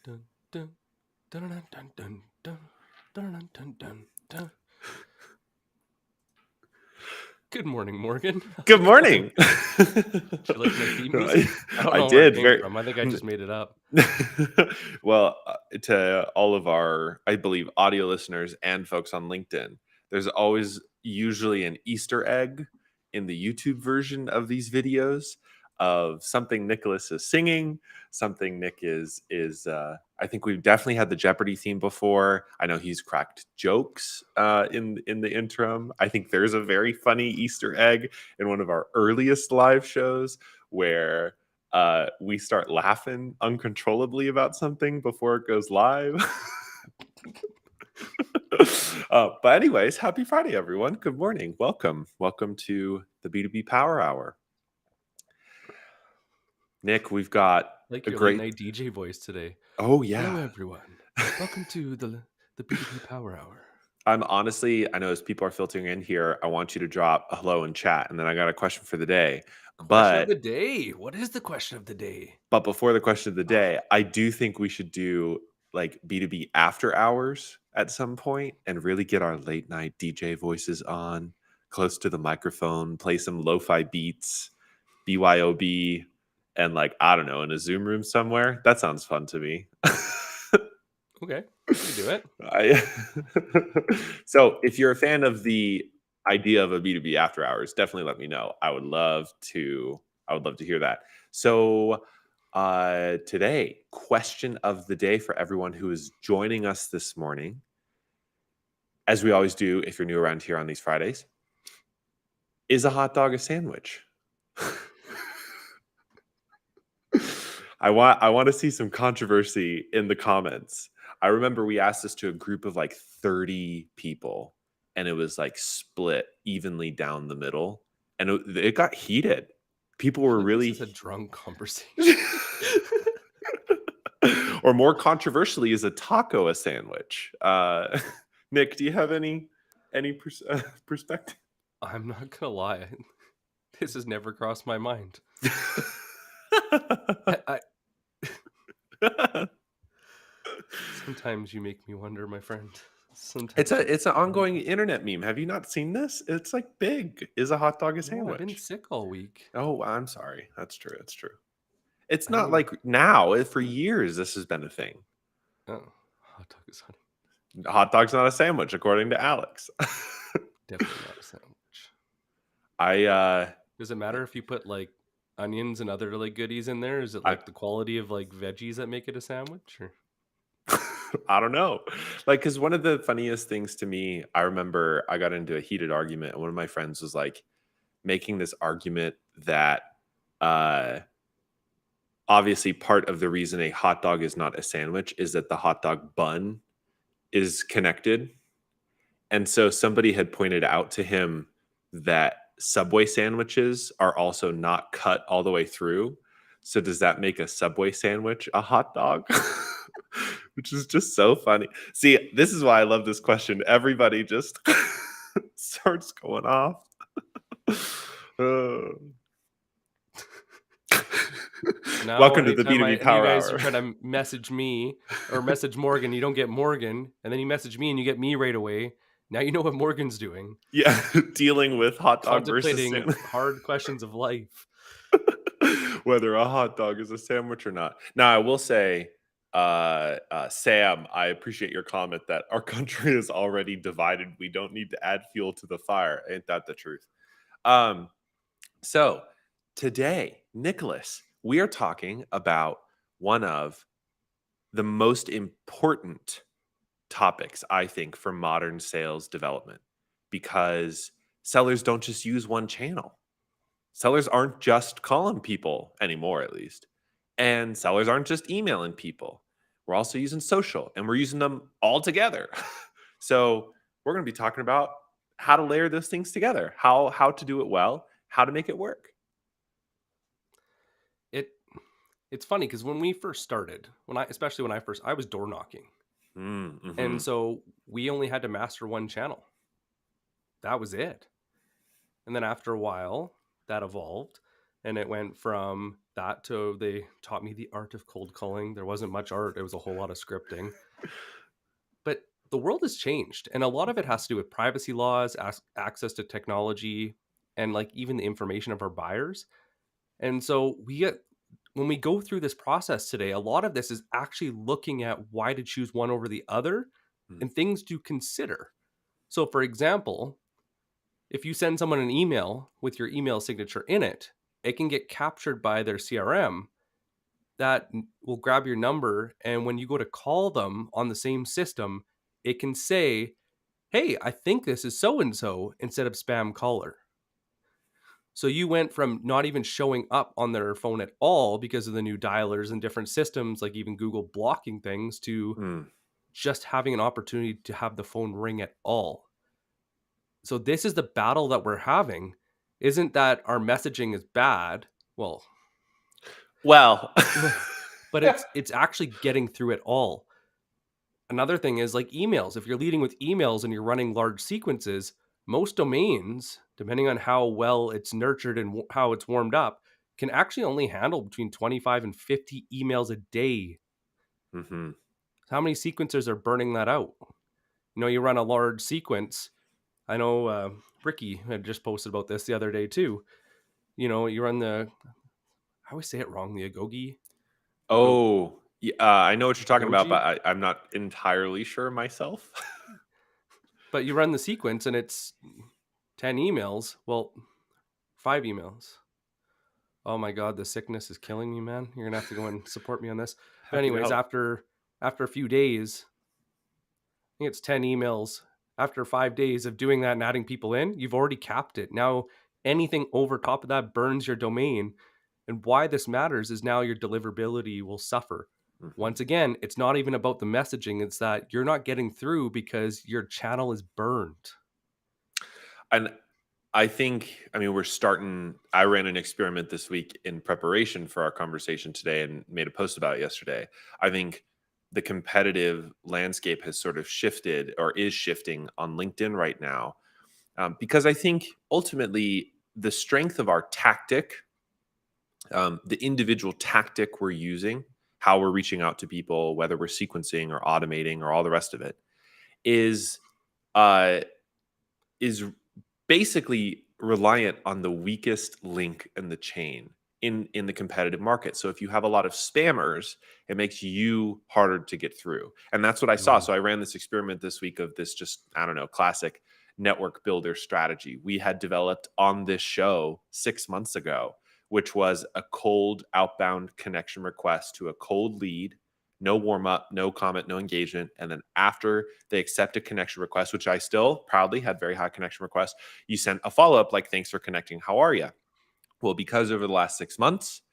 Dun, dun, dun, dun, dun, dun, dun, dun, dun, dun, dun. Good morning, Morgan. How's Good it going? morning. Did you like my theme music? I don't I know where it did came very from. I think I just made it up. well. To all of our, I believe, audio listeners and folks on LinkedIn, there's always usually an Easter egg in the YouTube version of these videos of something Nicholas is singing, something Nick is. I think we've definitely had the Jeopardy theme before. I know he's cracked jokes in the interim. I think there's a very funny Easter egg in one of our earliest live shows where we start laughing uncontrollably about something before it goes live. But anyways, happy Friday, everyone. Good morning. Welcome to the B2B Power Hour. Nick, we've got Like a your late great... night DJ voice today. Oh, Hello, yeah. everyone. Welcome to the B2B Power Hour. I'm honestly, I know as people are filtering in here, I want you to drop a hello in chat, and then I got a question for the day. Question of the But day. What is the question of the day? before the question of the day, I do think we should do like B2B after hours at some point and really get our late night DJ voices on close to the microphone, play some lo-fi beats, BYOB, and like, I don't know, in a Zoom room somewhere. That sounds fun to me. Okay, we can do it. So if you're a fan of the idea of a B2B after hours, definitely let me know. I would love to hear that. So today, question of the day for everyone who is joining us this morning. As we always do, if you're new around here on these Fridays, is a hot dog a sandwich? I want to see some controversy in the comments. I remember we asked this to a group of like 30 people, and it was like split evenly down the middle, and it got heated. People I were feel like really... this is a drunk conversation. Or more controversially, is a taco a sandwich? Nick, do you have any perspective? I'm not gonna lie. This has never crossed my mind. I Sometimes you make me wonder, my friend. Sometimes It's an ongoing internet meme. Have you not seen this? It's like big. Is a hot dog a No, I've been sandwich? sick all week. Oh, I'm sorry. That's true. It's true. It's I not mean, like now. For years, this has been a thing. oh, hot dog is honey. Hot dog's not a sandwich, according to Alex. Definitely not a sandwich. I Does it matter if you put like onions and other like goodies in there? Is it like the quality of like veggies that make it a sandwich? Or I don't know. Like, because one of the funniest things to me, I remember I got into a heated argument, and one of my friends was like making this argument that uh obviously part of the reason a hot dog is not a sandwich is that the hot dog bun is connected. And so somebody had pointed out to him that Subway sandwiches are also not cut all the way through. So does that make a Subway sandwich a hot dog? Which is just so funny. See, this is why I love this question. Everybody just starts going off. now, Welcome to the anytime B2B any of you Power guys Hour. try to message me or message Morgan, you don't get Morgan, and then you message me and you get me right away. Now you know what Morgan's doing. Yeah, dealing with hot dog versus Contemplating sandwich. hard questions of life. Whether a hot dog is a sandwich or not. Now, I will say, Sam, I appreciate your comment that our country is already divided. We don't need to add fuel to the fire. Ain't that the truth? So today, Nicholas, we are talking about one of the most important topics, I think, for modern sales development, because sellers don't just use one channel. Sellers aren't just calling people anymore, at least. And sellers aren't just emailing people. We're also using social, and we're using them all together. So we're going to be talking about how to layer those things together, how to do it well, how to make it work. It's funny because when we first started, especially when I was door knocking. Mm-hmm. And so we only had to master one channel. That was it. And then after a while, that evolved, and it went from that to they taught me the art of cold calling. There wasn't much art, it was a whole lot of scripting. But the world has changed, and a lot of it has to do with privacy laws, access to technology, and like even the information of our buyers. And so we get when we go through this process today, a lot of this is actually looking at why to choose one over the other Mm, and things to consider. So for example, if you send someone an email with your email signature in it, it can get captured by their CRM that will grab your number. And when you go to call them on the same system, it can say, "Hey, I think this is so and so," instead of spam caller. So you went from not even showing up on their phone at all because of the new dialers and different systems, like even Google blocking things, to mm. just having an opportunity to have the phone ring at all. So this is the battle that we're having. Isn't that our messaging is bad? Well, Well, but it's actually getting through it all. Another thing is like emails. If you're leading with emails and you're running large sequences, most domains, depending on how well it's nurtured and how it's warmed up, can actually only handle between 25 and 50 emails a day. Mhm. How many sequencers are burning that out? You run a large sequence. I know Ricky had just posted about this the other day too. You run I always say it wrong, the Ago, Oh, I know what you're talking about, Agogi, but I'm not entirely sure myself. but you run the sequence and it's 10 emails. Well, 5 emails. Oh my god, the sickness is killing me, man. You're gonna have to go and support me on this. But Happy to anyways, help. after a few days, I think it's 10 emails. After 5 days of doing that and adding people in, you've already capped it. Now anything over top of that burns your domain. And why this matters is now your deliverability will suffer. Mhm. Once again, it's not even about the messaging, it's that you're not getting through because your channel is burned. And I mean, I ran an experiment this week in preparation for our conversation today and made a post about it yesterday. I think the competitive landscape has sort of shifted or is shifting on LinkedIn right now, because I think ultimately the strength of our tactic, the individual tactic we're using, how we're reaching out to people, whether we're sequencing or automating or all the rest of it, is uh, is basically reliant on the weakest link in the chain in the competitive market. So if you have a lot of spammers, it makes you harder to get through. And that's what I saw. Mhm. So I ran this experiment this week of this just, I don't know, classic network builder strategy we had developed on this show 6 months ago, which was a cold outbound connection request to a cold lead, no warm up, no comment, no engagement. And then after they accept a connection request, which I still proudly had very high connection requests, you sent a follow up like, thanks for connecting. How are you? Well, because over the last 6 months,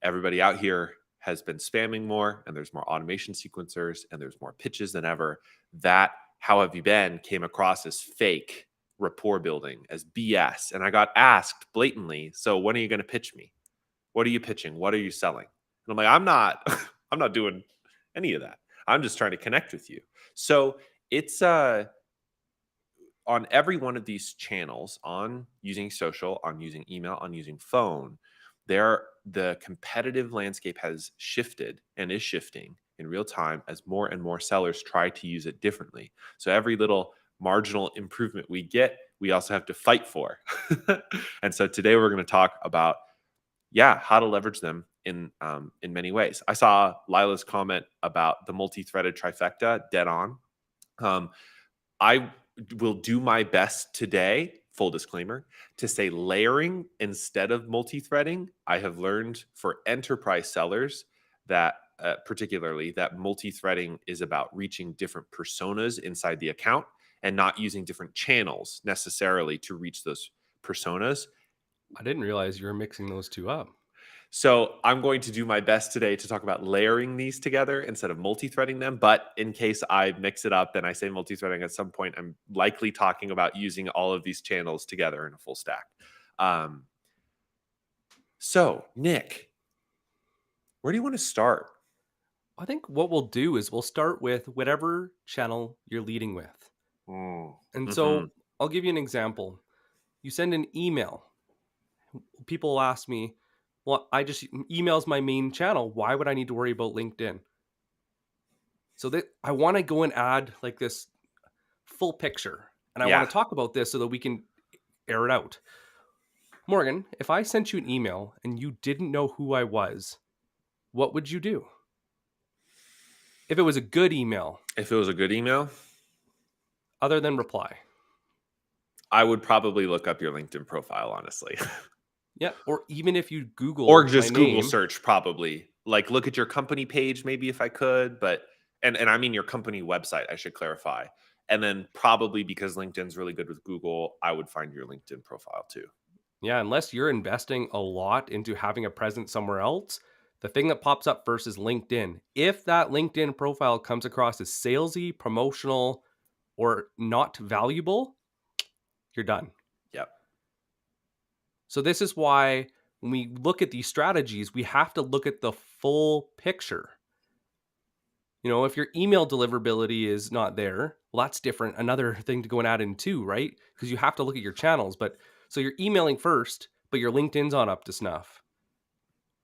everybody out here has been spamming more and there's more automation sequencers and there's more pitches than ever. That how have you been came across as fake rapport building, as BS. And I got asked blatantly, so when are you going to pitch me? What are you pitching? What are you selling? And I'm like, I'm not, I'm not doing any of that. I'm just trying to connect with you. So it's on every one of these channels, on using social, on using email, on using phone, the competitive landscape has shifted and is shifting in real time as more and more sellers try to use it differently. So every little marginal improvement we get, we also have to fight for. And so today we're going to talk about, yeah, how to leverage them in many ways. I saw Lila's comment about the multi-threaded trifecta, dead on. Um, I will do my best today, full disclaimer, to say layering instead of multi-threading. I have learned for enterprise sellers that particularly that multi-threading is about reaching different personas inside the account and not using different channels necessarily to reach those personas. I didn't realize you were mixing those two up. So I'm going to do my best today to talk about layering these together instead of multi-threading them. But in case I mix it up and I say multi-threading at some point, I'm likely talking about using all of these channels together in a full stack. Um, so Nick, where do you want to start? I think what we'll do is we'll start with whatever channel you're leading with. Mm. And Hmm. so I'll give you an example. You send an email. People ask me, Well, I just email's my main channel. Why would I need to worry about LinkedIn? So that I want to go and add like this full picture. And I want Yeah. to talk about this so that we can air it out. Morgan, if I sent you an email and you didn't know who I was, what would you do? If it was a good email, If it was a good email, other than reply. I would probably look up your LinkedIn profile, honestly. Yeah. Or even if you Or Google my just Google name, search probably. Like look at your company page maybe if I could, but and I mean your company website, I should clarify. And then probably because LinkedIn's really good with Google, I would find your LinkedIn profile too. yeah, unless you're investing a lot into having a presence somewhere else, the thing that pops up first is LinkedIn. If that LinkedIn profile comes across as salesy, promotional, or not valuable, you're done. Yep. So, this is why when we look at these strategies, we have to look at the full picture. If your email deliverability is not there, well, that's different. Another thing to go and add in too, right? Because you have to look at your channels. But so you're emailing first, but your LinkedIn's not up to snuff.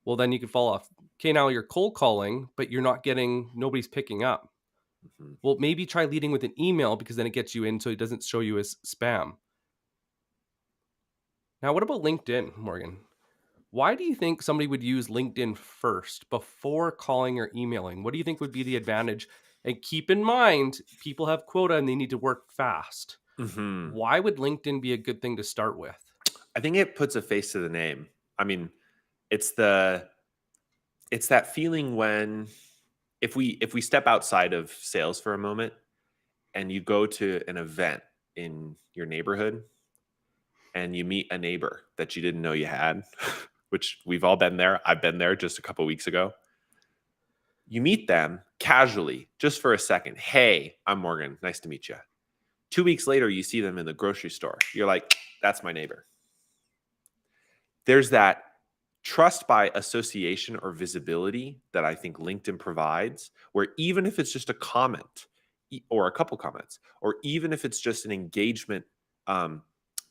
Well, then you could fall off. Okay, now you're cold calling, but nobody's picking up. Mhm. Well, maybe try leading with an email because then it gets you in so it doesn't show you as spam. Now, what about LinkedIn, Morgan? Why do you think somebody would use LinkedIn first before calling or emailing? What do you think would be the advantage? And keep in mind, people have quota and they need to work fast. Mhm. Why would LinkedIn be a good thing to start with? I think it puts a face to the name. I mean, it's the it's that feeling when if we step outside of sales for a moment and you go to an event in your neighborhood and you meet a neighbor that you didn't know you had, which we've all been there. I've been there just a couple weeks ago. You meet them casually, just for a second. Hey, I'm Morgan. Nice to meet you. 2 weeks later, you see them in the grocery store. You're like, that's my neighbor. There's that trust by association or visibility that I think LinkedIn provides, where even if it's just a comment or a couple comments, or even if it's just an engagement um,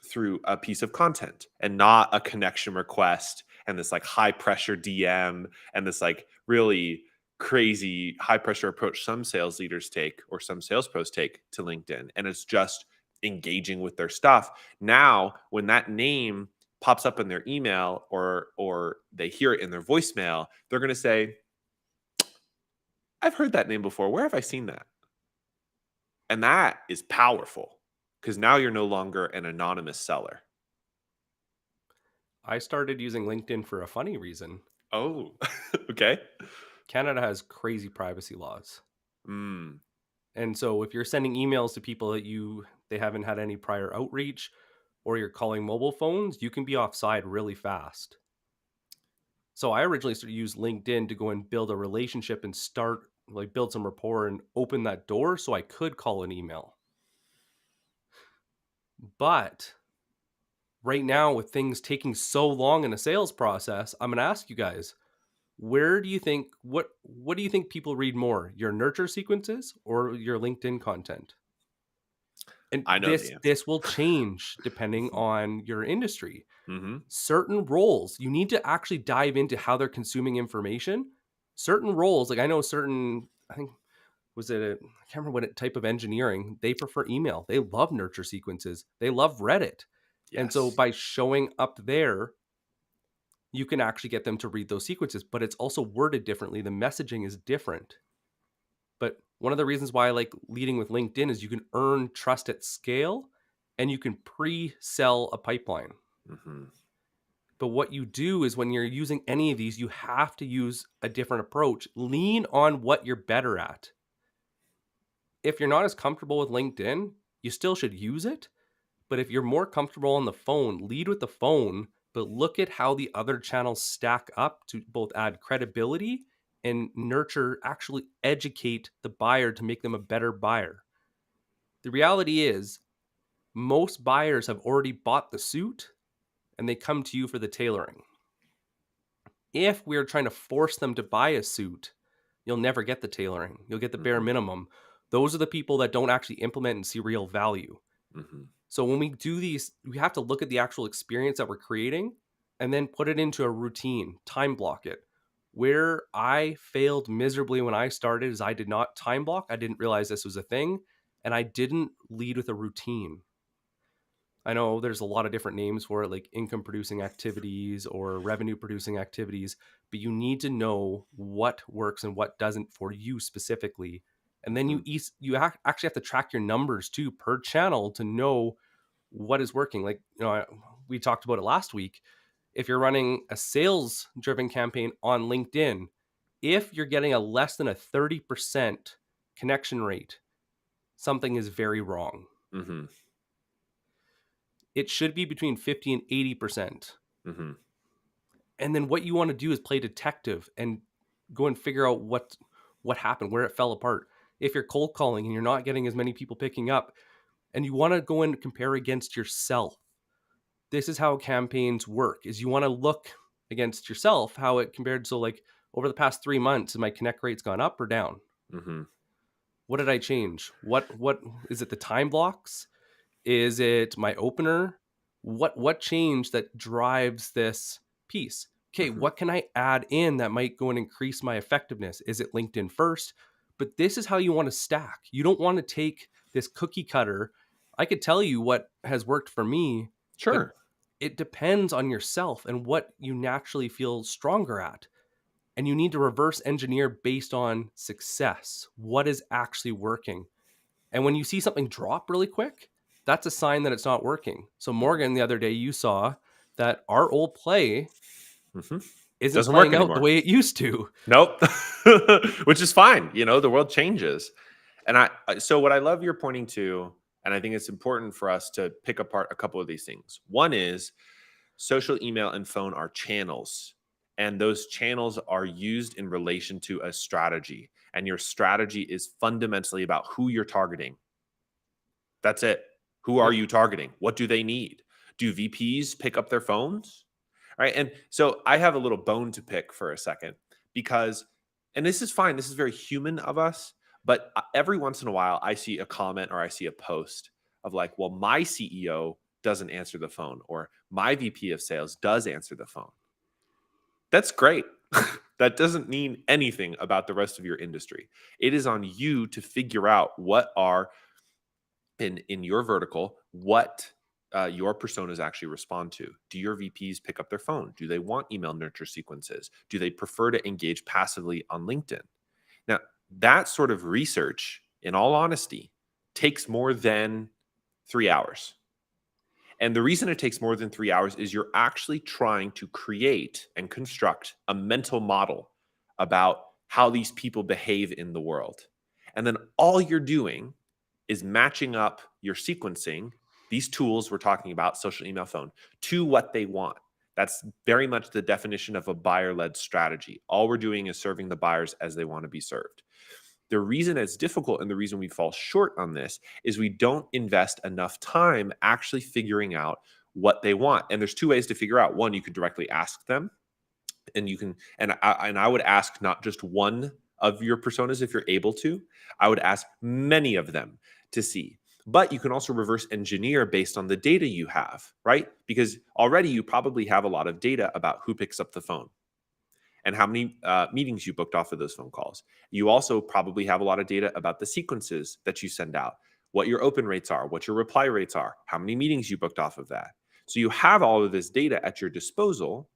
through a piece of content and not a connection request and this like high pressure DM and this like really crazy high pressure approach some sales leaders take or some sales pros take to LinkedIn. And it's just engaging with their stuff. Now, when that name pops up in their email or they hear it in their voicemail, they're going to say, I've heard that name before. Where have I seen that? And that is powerful because now you're no longer an anonymous seller. I started using LinkedIn for a funny reason. Oh, okay. Canada has crazy privacy laws. Mm, And so if you're sending emails to people they haven't had any prior outreach or you're calling mobile phones, you can be offside really fast. So I originally used LinkedIn to go and build a relationship and start like build some rapport and open that door so I could call an email. But right now with things taking so long in a sales process, I'm going to ask you guys, what do you think people read more, your nurture sequences or your LinkedIn content? And I know the this answer. will change depending on your industry. Hmm. Certain roles, you need to actually dive into how they're consuming information. Certain roles, like I know certain, I think I can't remember what type of engineering, they prefer email. They love nurture sequences. They love Reddit. And so Yes. by showing up there, you can actually get them to read those sequences, but it's also worded differently. The messaging is different. But one of the reasons why I like leading with LinkedIn is you can earn trust at scale and you can pre-sell a pipeline. Hmm. But what you do is when you're using any of these, you have to use a different approach. Lean on what you're better at. If you're not as comfortable with LinkedIn, you still should use it. But if you're more comfortable on the phone, lead with the phone, but look at how the other channels stack up to both add credibility and nurture, actually educate the buyer to make them a better buyer. The reality is, most buyers have already bought the suit and they come to you for the tailoring. If we're trying to force them to buy a suit, you'll never get the tailoring. You'll get the bare Hmm. minimum. Those are the people that don't actually implement and see real value. Hmm. So when we do these, we have to look at the actual experience that we're creating. and then put it into a routine, time block it. Where I failed miserably when I started is I did not time block. I didn't realize this was a thing, and I didn't lead with a routine. I know there's a lot of different names for it, like income producing activities or revenue producing activities, but you need to know what works and what doesn't for you specifically. And then Mhm. actually have to track your numbers too per channel to know what is working. Like, we talked about it last week. If you're running a sales driven campaign on LinkedIn, if you're getting a less than a 30% connection rate, something is very wrong. Mhm. It should be between 50 and 80%. Mhm. And then what you want to do is play detective and go and figure out what happened, where it fell apart. If you're cold calling and you're not getting as many people picking up, and you want to go and compare against yourself, this is how campaigns work. Is you want to look against yourself how it compared. So like over the past 3 months, has my connect rates gone up or down? Mhm. What did I change? What is it? The time blocks? Is it my opener? What change that drives this piece? Okay, Mhm. what can I add in that might go and increase my effectiveness? Is it LinkedIn first? But this is how you want to stack. You don't want to take this cookie cutter. I could tell you what has worked for me, but Sure. it depends on yourself and what you naturally feel stronger at. And you need to reverse engineer based on success. What is actually working? And when you see something drop really quick, that's a sign that it's not working. So Mhm. Morgan, the other day you saw that our old play Mhm. isn't Doesn't work playing out the anymore. way it used to. Nope. Which is fine. The world changes. And so what I love you're pointing to, and I think it's important for us to pick apart a couple of these things. One is social, email, and phone are channels. And those channels are used in relation to a strategy. And your strategy is fundamentally about who you're targeting. That's it. Who are Yep. you targeting? What do they need? Do VPs pick up their phones? Right. And so I have a little bone to pick for a second because, and this is fine, this is very human of us, but every once in a while I see a comment or I see a post of like, well, my CEO doesn't answer the phone or my VP of sales does answer the phone. That's great. That doesn't mean anything about the rest of your industry. It is on you to figure out what are in your vertical, what your personas actually respond to. Do your VPs pick up their phone? Do they want email nurture sequences? Do they prefer to engage passively on LinkedIn? Now, that sort of research, in all honesty, takes more than 3 hours. And the reason it takes more than 3 hours is you're actually trying to create and construct a mental model about how these people behave in the world. And then all you're doing is matching up your sequencing, these tools we're talking about, social, email, phone, to what they want. That's very much the definition of a buyer led strategy. All we're doing is serving the buyers as they want to be served. The reason it's difficult and the reason we fall short on this is we don't invest enough time actually figuring out what they want. And there's two ways to figure out. One, you could directly ask them, and you can, and I would ask not just one of your personas if you're able to. I would ask many of them to see. But you can also reverse engineer based on the data you have, right? Because already you probably have a lot of data about who picks up the phone and how many meetings you booked off of those phone calls. You also probably have a lot of data about the sequences that you send out, what your open rates are, what your reply rates are, how many meetings you booked off of that. So you have all of this data at your disposal.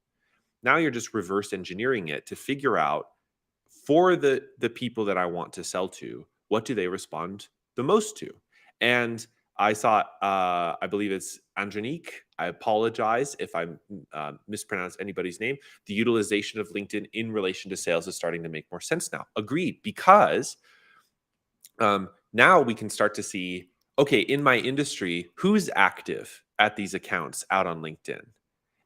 Now you're just reverse engineering it to figure out for the people that I want to sell to, what do they respond the most to? And I saw, I believe it's Angelique. I apologize if I mispronounce anybody's name. The utilization of LinkedIn in relation to sales is starting to make more sense now. Agreed, because now we can start to see, okay, in my industry, who's active at these accounts out on LinkedIn?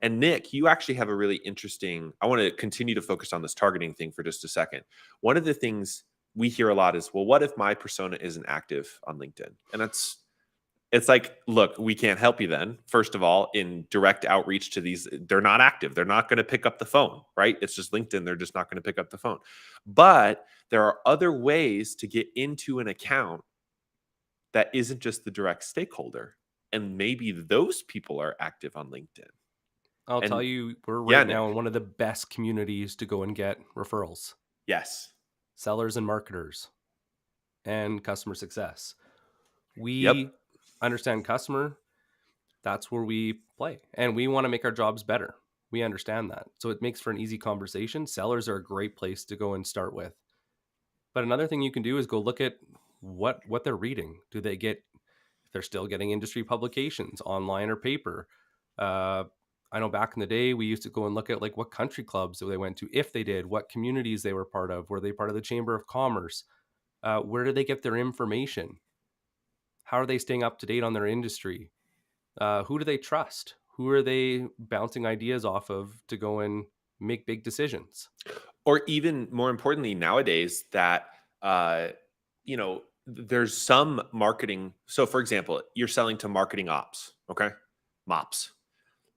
And Nick, you actually have a really interesting, I want to continue to focus on this targeting thing for just a second. One of the things we hear a lot is, well, what if my persona isn't active on LinkedIn? And it's like, look, we can't help you then. First of all, in direct outreach to these, they're not active. They're not going to pick up the phone, right? It's just LinkedIn. They're just not going to pick up the phone. But there are other ways to get into an account that isn't just the direct stakeholder. And maybe those people are active on LinkedIn. I'll tell And you, we're yeah, right Nick. now in one of the best communities to go and get referrals, Yes. sellers and marketers, and customer success. Yep. We understand customer. That's where we play. And we want to make our jobs better. We understand that. So it makes for an easy conversation. Sellers are a great place to go and start with. But another thing you can do is go look at what they're reading. Do they get, if they're still getting industry publications, online or paper? Uh, I know back in the day we used to go and look at like what country clubs they went to, if they did, what communities they were part of, were they part of the Chamber of Commerce? Where do they get their information? How are they staying up to date on their industry? Who do they trust? Who are they bouncing ideas off of to go and make big decisions? Or even more importantly, nowadays that uh, there's some marketing. So, for example, you're selling to marketing ops, okay, MOPS,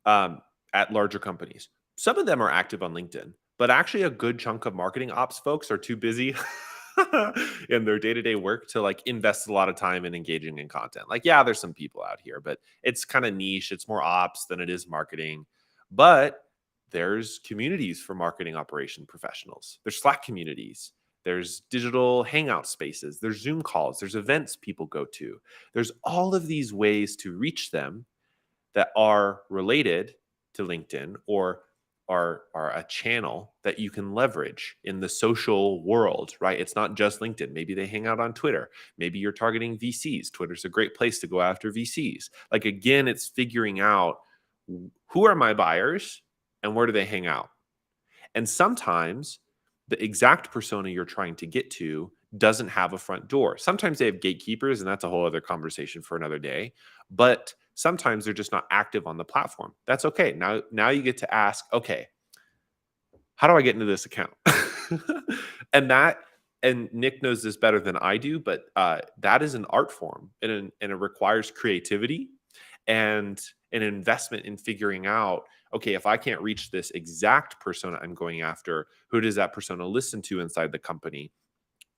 um, at larger companies. Some of them are active on LinkedIn, but actually, a good chunk of marketing ops folks are too busy in their day to day work to like invest a lot of time in engaging in content. Like, yeah, there's some people out here, but it's kind of niche. It's more ops than it is marketing. But there's communities for marketing operation professionals. There's Slack communities. There's digital hangout spaces. There's Zoom calls. There's events people go to. There's all of these ways to reach them that are related to LinkedIn or are a channel that you can leverage in the social world, right? It's not just LinkedIn. Maybe they hang out on Twitter. Maybe you're targeting VCs. Twitter's a great place to go after VCs. Like again, it's figuring out who are my buyers and where do they hang out? And sometimes the exact persona you're trying to get to doesn't have a front door. Sometimes they have gatekeepers, and that's a whole other conversation for another day. But sometimes they're just not active on the platform. That's okay. Now you get to ask, okay, how do I get into this account? and that and Nick knows this better than I do, but that is an art form, and it requires creativity and an investment in figuring out, okay, if I can't reach this exact persona I'm going after, who does that persona listen to inside the company?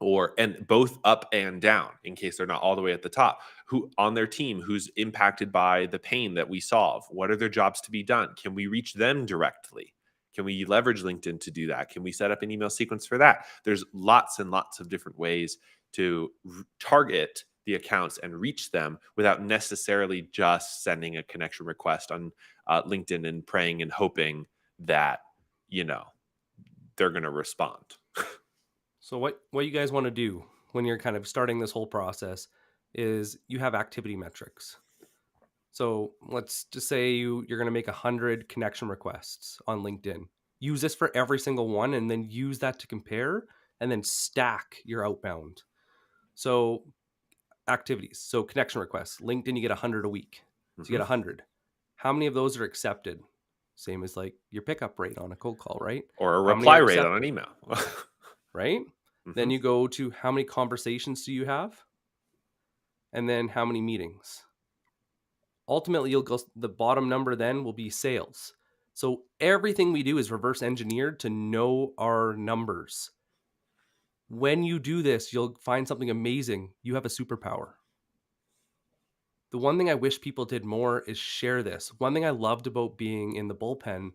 Or and both up and down in case they're not all the way at the top, who on their team who's impacted by the pain that we solve, what are their jobs to be done, can we reach them directly, can we leverage LinkedIn to do that, can we set up an email sequence for that? There's lots and lots of different ways to target the accounts and reach them without necessarily just sending a connection request on LinkedIn and praying and hoping that you know they're going to respond. So what you guys want to do when you're kind of starting this whole process is you have activity metrics. So let's just say you're going to make 100 connection requests on LinkedIn. Use this for every single one and then use that to compare and then stack your outbound. So activities. So connection requests. LinkedIn, you get 100 a week. So you Mhm. get 100. How many of those are accepted? Same as like your pickup rate on a cold call, right? Or a How many reply are rate on an accepted, email. right? Then Mhm. you go to how many conversations do you have? And then how many meetings? Ultimately, you'll go, the bottom number then will be sales. So everything we do is reverse engineered to know our numbers. When you do this, you'll find something amazing. You have a superpower. The one thing I wish people did more is share this. One thing I loved about being in the bullpen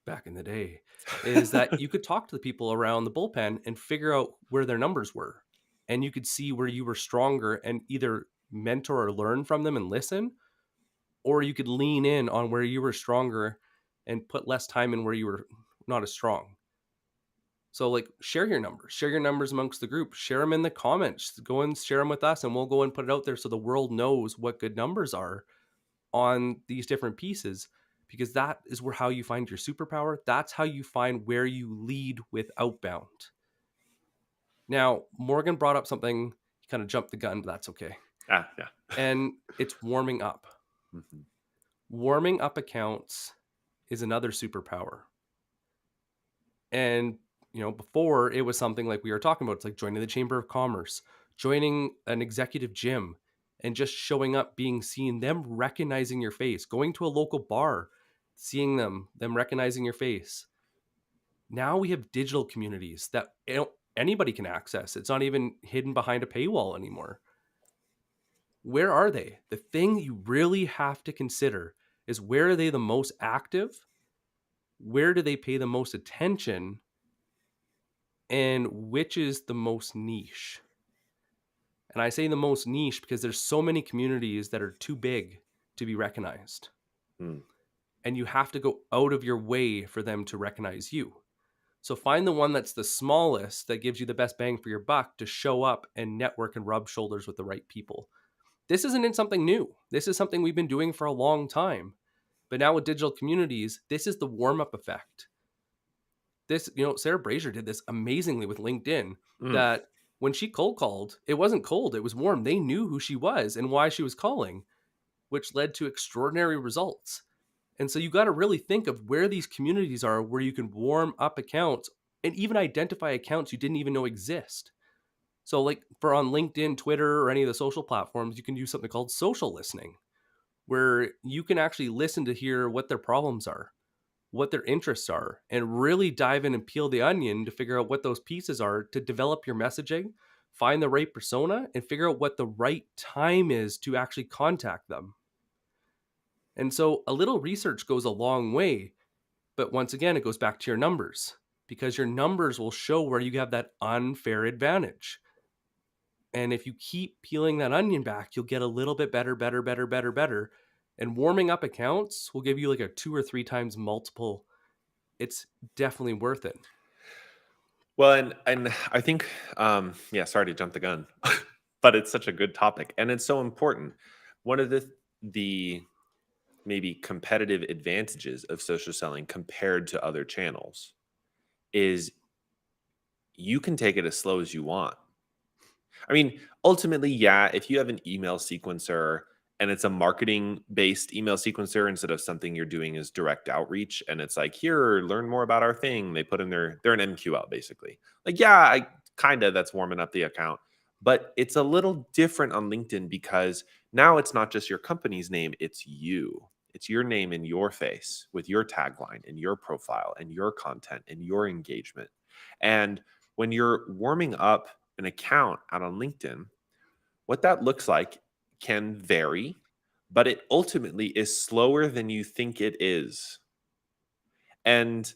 back in the day is that you could talk to the people around the bullpen and figure out where their numbers were. And you could see where you were stronger and either mentor or learn from them and listen, or you could lean in on where you were stronger and put less time in where you were not as strong. So like share your numbers amongst the group, share them in the comments, go and share them with us and we'll go and put it out there so the world knows what good numbers are on these different pieces, because that is where how you find your superpower. That's how you find where you lead with outbound. Now, Morgan brought up something, he kind of jumped the gun, but that's okay. Yeah. And it's warming up. Mhm. Warming up accounts is another superpower. And, before it was something like we were talking about, it's like joining the Chamber of Commerce, joining an executive gym, and just showing up, being seen, them recognizing your face, going to a local bar, seeing them recognizing your face. Now we have digital communities that anybody can access. It's not even hidden behind a paywall anymore. Where are they? The thing you really have to consider is, where are they the most active? where do they pay the most attention and which is the most niche. And I say the most niche because there's so many communities that are too big to be recognized. Mm. And you have to go out of your way for them to recognize you. So find the one that's the smallest that gives you the best bang for your buck to show up and network and rub shoulders with the right people. This isn't something new. This is something we've been doing for a long time. But now with digital communities, this is the warm up effect. This, Sarah Brazier did this amazingly with LinkedIn, Mm. that when she cold called, it wasn't cold, it was warm. They knew who she was and why she was calling, which led to extraordinary results. And so you got to really think of where these communities are where you can warm up accounts and even identify accounts you didn't even know exist. So, like for on LinkedIn, Twitter, or any of the social platforms, you can do something called social listening, where you can actually listen to hear what their problems are, what their interests are, and really dive in and peel the onion to figure out what those pieces are to develop your messaging, find the right persona, and figure out what the right time is to actually contact them. And so a little research goes a long way. But once again, it goes back to your numbers, because your numbers will show where you have that unfair advantage. And if you keep peeling that onion back, you'll get a little bit better, better, better, better, better. And warming up accounts will give you like a 2 or 3 times multiple. It's definitely worth it. Well, and I think, yeah, sorry to jump the gun, but it's such a good topic and it's so important. One of the maybe competitive advantages of social selling compared to other channels is you can take it as slow as you want. I mean, ultimately, yeah, if you have an email sequencer and it's a marketing based email sequencer instead of something you're doing as direct outreach and it's like, here, learn more about our thing. They put in they're an MQL basically. Like, yeah, I kind of that's warming up the account. But it's a little different on LinkedIn because now it's not just your company's name, it's you. It's your name and your face with your tagline and your profile and your content and your engagement. And when you're warming up an account out on LinkedIn, what that looks like can vary, but it ultimately is slower than you think it is. And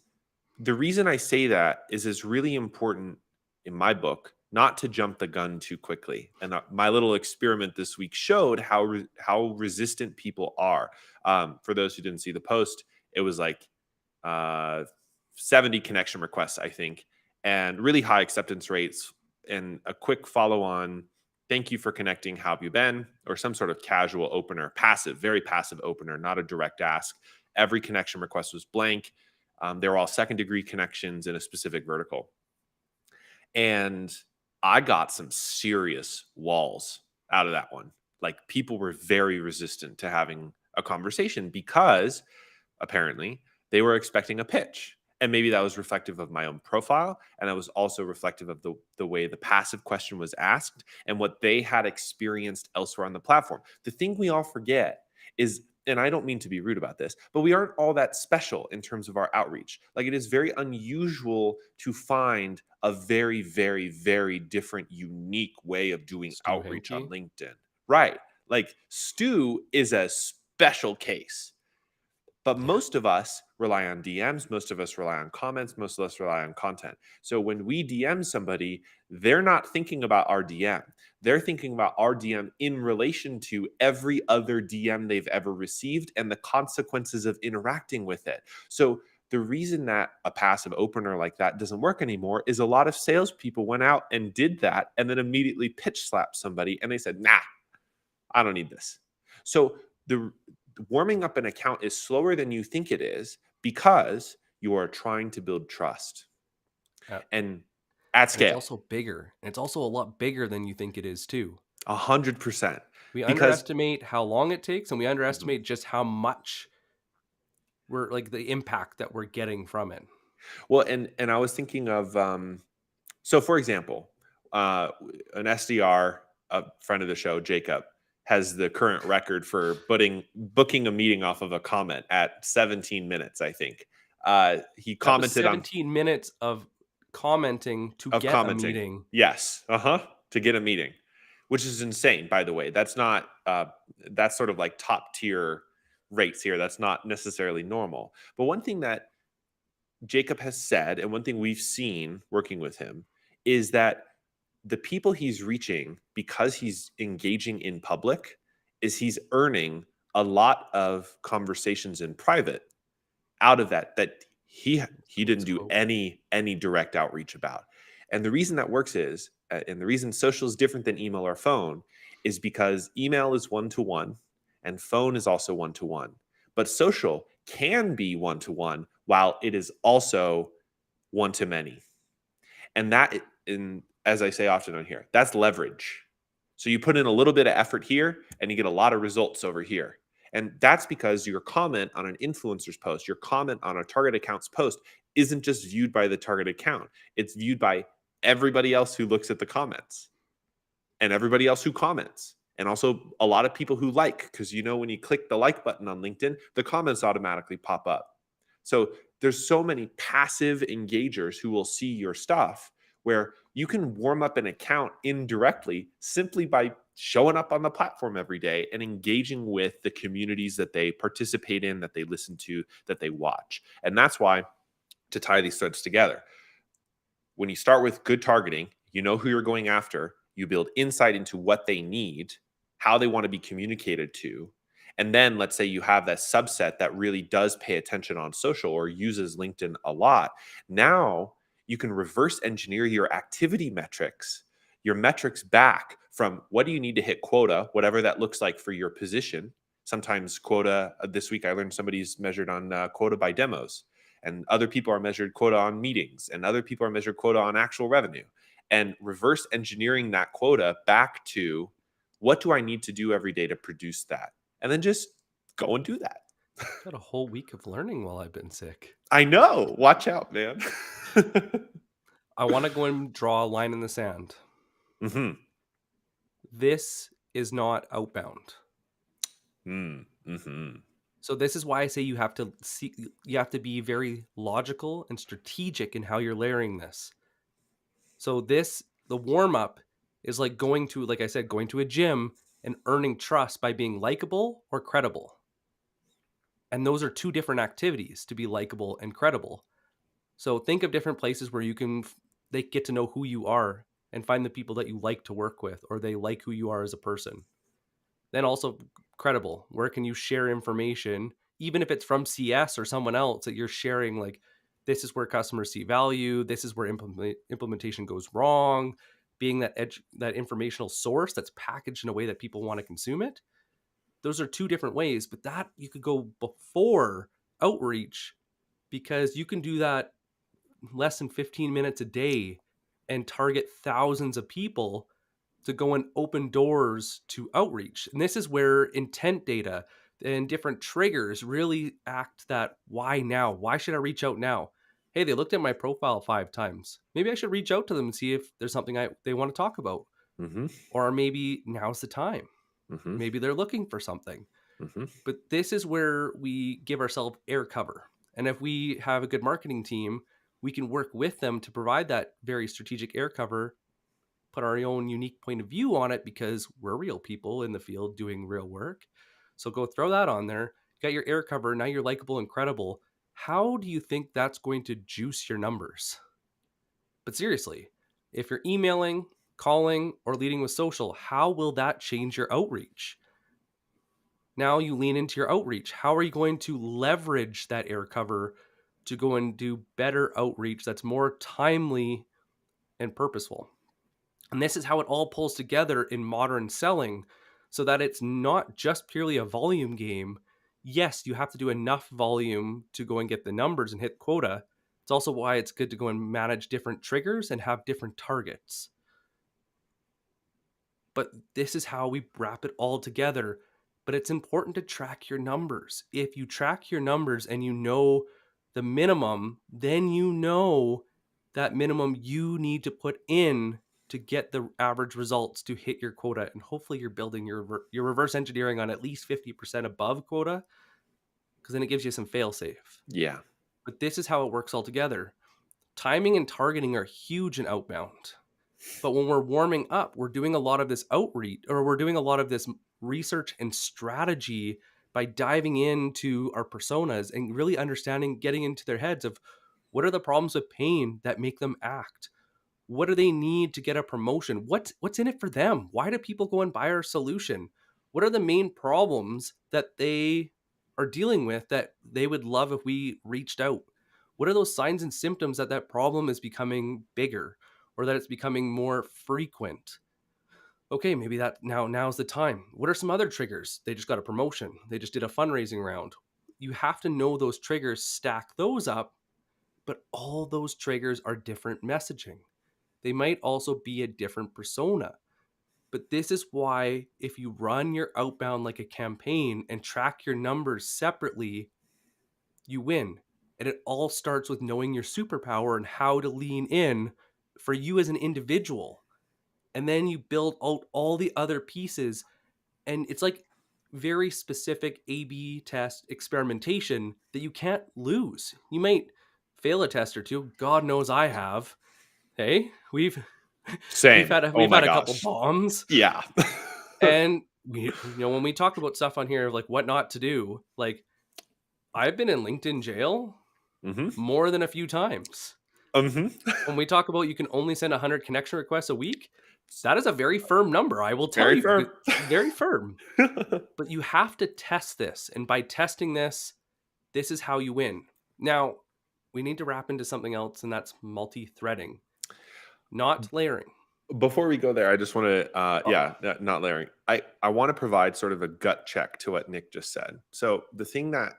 the reason I say that is it's really important in my book not to jump the gun too quickly. And my little experiment this week showed how resistant people are. For those who didn't see the post, it was like uh, 70 connection requests, I think, and really high acceptance rates. And a quick follow on, thank you for connecting. How have you been? Or some sort of casual opener, passive, very passive opener, not a direct ask. Every connection request was blank. They were all second degree connections in a specific vertical. And I got some serious walls out of that one. Like people were very resistant to having a conversation because apparently they were expecting a pitch. And maybe that was reflective of my own profile. And that was also reflective of the way the passive question was asked and what they had experienced elsewhere on the platform. The thing we all forget is, and I don't mean to be rude about this, but we aren't all that special in terms of our outreach. Like it is very unusual to find a very, very, very different, unique way of doing Stu outreach on Henke. LinkedIn. Right. Like Stu is a special case. But Yeah. most of us rely on DMs, most of us rely on comments, most of us rely on content. So when we DM somebody, they're not thinking about our DM. They're thinking about our DM in relation to every other DM they've ever received and the consequences of interacting with it. So the reason that a passive opener like that doesn't work anymore is a lot of salespeople went out and did that and then immediately pitch slapped somebody and they said, nah, I don't need this. So the warming up an account is slower than you think it is because you are trying to build trust Uh, and at and it's scale, also bigger. And it's also a lot bigger than you think it is, too. 100%. We Because underestimate how long it takes, and we Mhm. underestimate just how much we're like the impact that we're getting from it. Well, and I was thinking of so for example, an SDR, a friend of the show, Jacob, has the current record for booking a meeting off of a comment at 17 minutes, I think. He That was commented on 17 minutes of commenting to Of get a commenting. meeting. Yes. Uh-huh. To get a meeting, which is insane, by the way. That's not that's sort of like top tier rates here. That's not necessarily normal. But one thing that Jacob has said, and one thing we've seen working with him, is that the people he's reaching, because he's engaging in public, is he's earning a lot of conversations in private out of that he Good didn't do scope. any direct outreach about. And the reason that works is, and the reason social is different than email or phone, is because email is one to one, and phone is also one to one. But social can be one to one, while it is also one to many. And that, in as I say often on here, that's leverage. So you put in a little bit of effort here and you get a lot of results over here. And that's because your comment on an influencer's post, your comment on a target account's post isn't just viewed by the target account. It's viewed by everybody else who looks at the comments and everybody else who comments. And also a lot of people who like, because when you click the like button on LinkedIn, the comments automatically pop up. So there's so many passive engagers who will see your stuff, where you can warm up an account indirectly simply by showing up on the platform every day and engaging with the communities that they participate in, that they listen to, that they watch. And that's why, to tie these threads together, when you start with good targeting, you know who you're going after, you build insight into what they need, how they want to be communicated to. And then let's say you have that subset that really does pay attention on social or uses LinkedIn a lot. Now you can reverse engineer your activity metrics, your metrics back from what do you need to hit quota, whatever that looks like for your position. Sometimes quota, this week I learned somebody's measured on quota by demos, and other people are measured quota on meetings, and other people are measured quota on actual revenue. And reverse engineering that quota back to, what do I need to do every day to produce that? And then just go and do that. Got a whole week of learning while I've been sick. I know. Watch out, man. I want to go and draw a line in the sand. hmm This is not outbound. Mm-hmm. So this is why I say you have to be very logical and strategic in how you're layering this. So the warm up is like like I said, going to a gym and earning trust by being likable or credible. And those are two different activities, to be likable and credible. So think of different places where they get to know who you are and find the people that you like to work with, or they like who you are as a person. Then also credible. Where can you share information, even if it's from CS or someone else that you're sharing, like, this is where customers see value, this is where implementation goes wrong, being that informational source that's packaged in a way that people want to consume it. Those are two different ways, but that you could go before outreach, because you can do that less than 15 minutes a day and target thousands of people to go and open doors to outreach. And this is where intent data and different triggers really act that why now? Why should I reach out now? Hey, they looked at my profile 5 times. Maybe I should reach out to them and see if there's something they want to talk about. Mm-hmm. Or maybe now's the time. Mm-hmm. Maybe they're looking for something. Mm-hmm. But this is where we give ourselves air cover. And if we have a good marketing team, we can work with them to provide that very strategic air cover, put our own unique point of view on it, because we're real people in the field doing real work. So go throw that on there. You got your air cover. Now you're likable and credible. How do you think that's going to juice your numbers? But seriously, if you're emailing, calling, or leading with social, how will that change your outreach? Now you lean into your outreach. How are you going to leverage that air cover to go and do better outreach that's more timely and purposeful? And this is how it all pulls together in modern selling, so that it's not just purely a volume game. Yes, you have to do enough volume to go and get the numbers and hit quota. It's also why it's good to go and manage different triggers and have different targets. But this is how we wrap it all together. But it's important to track your numbers. If you track your numbers and you know the minimum, then you know that minimum you need to put in to get the average results to hit your quota. And hopefully you're building your reverse engineering on at least 50% above quota, because then it gives you some fail safe. Yeah. But this is how it works all together. Timing and targeting are huge in outbound. But when we're warming up, we're doing a lot of this outreach, or we're doing a lot of this research and strategy by diving into our personas and really understanding, getting into their heads of What are the problems with pain that make them act? What do they need to get a promotion? What's in it for them? Why do people go and buy our solution? What are the main problems that they are dealing with that they would love if we reached out? What are those signs and symptoms that that problem is becoming bigger or that it's becoming more frequent? Okay, maybe now's the time. What are some other triggers? They just got a promotion. They just did a fundraising round. You have to know those triggers, stack those up, but all those triggers are different messaging. They might also be a different persona. But this is why if you run your outbound like a campaign and track your numbers separately, you win. And it all starts with knowing your superpower and how to lean in for you as an individual. And then you build out all the other pieces. And it's like very specific A/B test experimentation that you can't lose. You might fail a test or two. God knows I have. Hey, we've Same. had a, Oh we've my had a couple gosh. bombs, Yeah. and when we talk about stuff on here, like what not to do, like I've been in LinkedIn jail hmm more than a few times. hmm When we talk about you can only send 100 connection requests a week, that is a very firm number. I will tell Very you, firm. very firm. But you have to test this, and by testing this, this is how you win. Now, we need to wrap into something else, and that's multi-threading, not layering. Before we go there, I just want to, Oh, not layering. I want to provide sort of a gut check to what Nick just said. So the thing that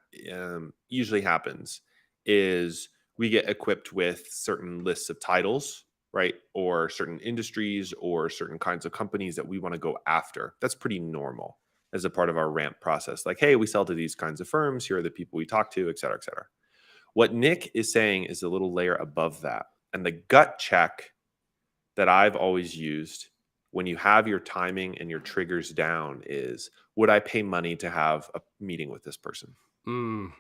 usually happens is we get equipped with certain lists of titles, right? Or certain industries or certain kinds of companies that we want to go after. That's pretty normal as a part of our ramp process. Like, hey, we sell to these kinds of firms. Here are the people we talk to, et cetera, et cetera. What Nick is saying is a little layer above that. And the gut check that I've always used when you have your timing and your triggers down is, would I pay money to have a meeting with this person? mm,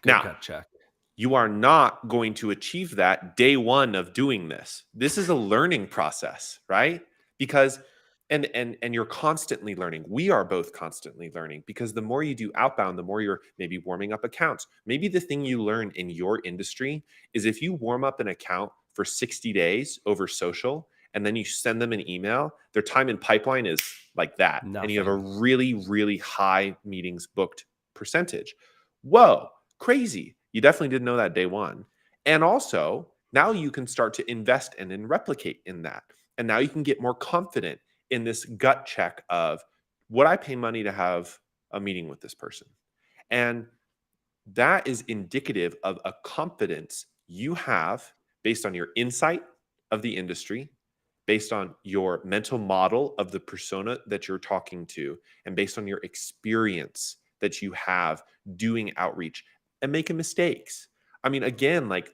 good Now, gut check. you are not going to achieve that day one of doing this. This is a learning process, right? Because and you're constantly learning. We are both constantly learning because the more you do outbound, the more you're maybe warming up accounts. Maybe the thing you learn in your industry is if you warm up an account for 60 days over social and then you send them an email, their time in pipeline is like that. And you have a Nothing. really, really high meetings booked percentage. Whoa, crazy. You definitely didn't know that day one. And also, now you can start to invest and then replicate in that. And now you can get more confident in this gut check of, would I pay money to have a meeting with this person? And that is indicative of a confidence you have based on your insight of the industry, based on your mental model of the persona that you're talking to, and based on your experience that you have doing outreach and making mistakes. I mean, again, like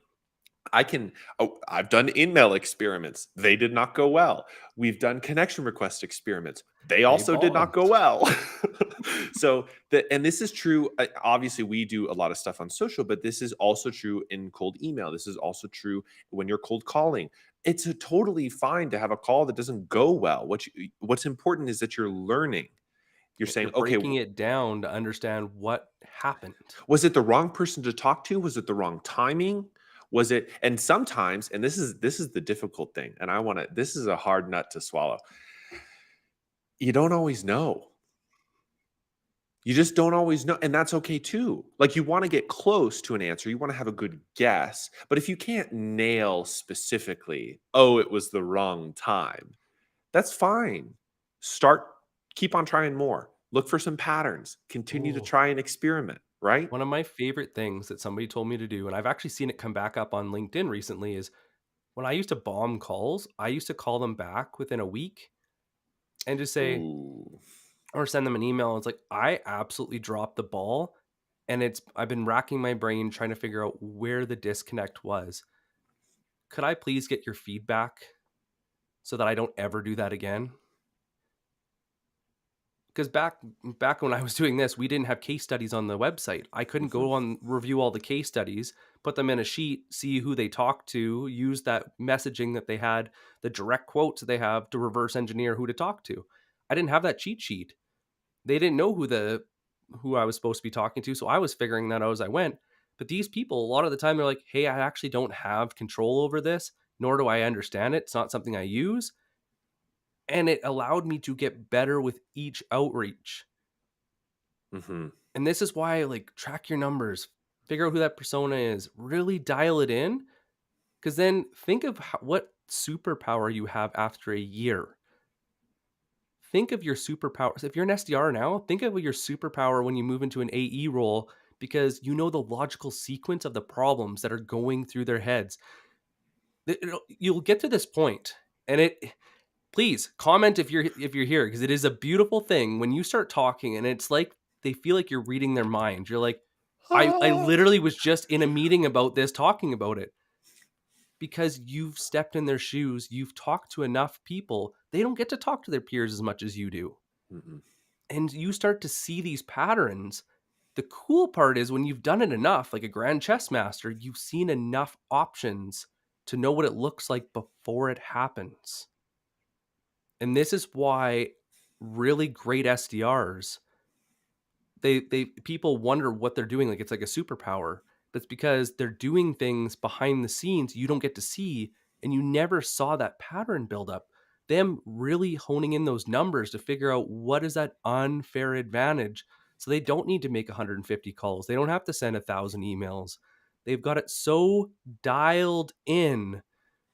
I've done email experiments. They did not go well. We've done connection request experiments. They They also did not go bombed. well. And this is true. Obviously, we do a lot of stuff on social, but this is also true in cold email. This is also true when you're cold calling. It's totally fine to have a call that doesn't go well. What's important is that you're learning. You're You're saying, okay, breaking it down to understand what happened. was it the wrong person to talk to? Was it the wrong timing? Was it, and sometimes, and this is the difficult thing, and this is a hard nut to swallow. You don't always know. You just don't always know, and that's okay too. Like, you want to get close to an answer, you want to have a good guess, but if you can't nail specifically, oh, it was the wrong time, that's fine. Start, keep on trying more. Look for some patterns. Continue to Ooh. try and experiment, right? One of my favorite things that somebody told me to do, and I've actually seen it come back up on LinkedIn recently, is when I used to bomb calls, I used to call them back within a week and just say, Ooh. or send them an email. It's like, I absolutely dropped the ball. And I've been racking my brain trying to figure out where the disconnect was. Could I please get your feedback so that I don't ever do that again? Because back when I was doing this, we didn't have case studies on the website. I couldn't Mhm. go on review all the case studies, put them in a sheet, see who they talked to, use that messaging that they had, the direct quotes that they have to reverse engineer who to talk to. I didn't have that cheat sheet. They didn't know who I was supposed to be talking to, so I was figuring that out as I went. But these people, a lot of the time, they're like, hey, I actually don't have control over this, nor do I understand it. It's not something I use. And it allowed me to get better with each outreach. Mhm. And this is why, like, track your numbers, figure out who that persona is, really dial it in. Because then think of what superpower you have after a year. Think of your superpowers. If you're an SDR now, think of your superpower when you move into an AE role, because you know the logical sequence of the problems that are going through their heads. You'll get to this point, and please comment if you're here, because it is a beautiful thing when you start talking and it's like they feel like you're reading their mind. You're like, I Ah. literally was just in a meeting about this, talking about it, because you've stepped in their shoes. You've talked to enough people. They don't get to talk to their peers as much as you do. Mm-mm. And you start to see these patterns. The cool part is when you've done it enough, like a grand chess master, you've seen enough options to know what it looks like before it happens. And this is why really great SDRs, they people wonder what they're doing, like it's like a superpower. But it's because they're doing things behind the scenes you don't get to see, and you never saw that pattern build up. Them really honing in those numbers to figure out what is that unfair advantage, so they don't need to make 150 calls. They don't have to send 1,000 emails. They've got it so dialed in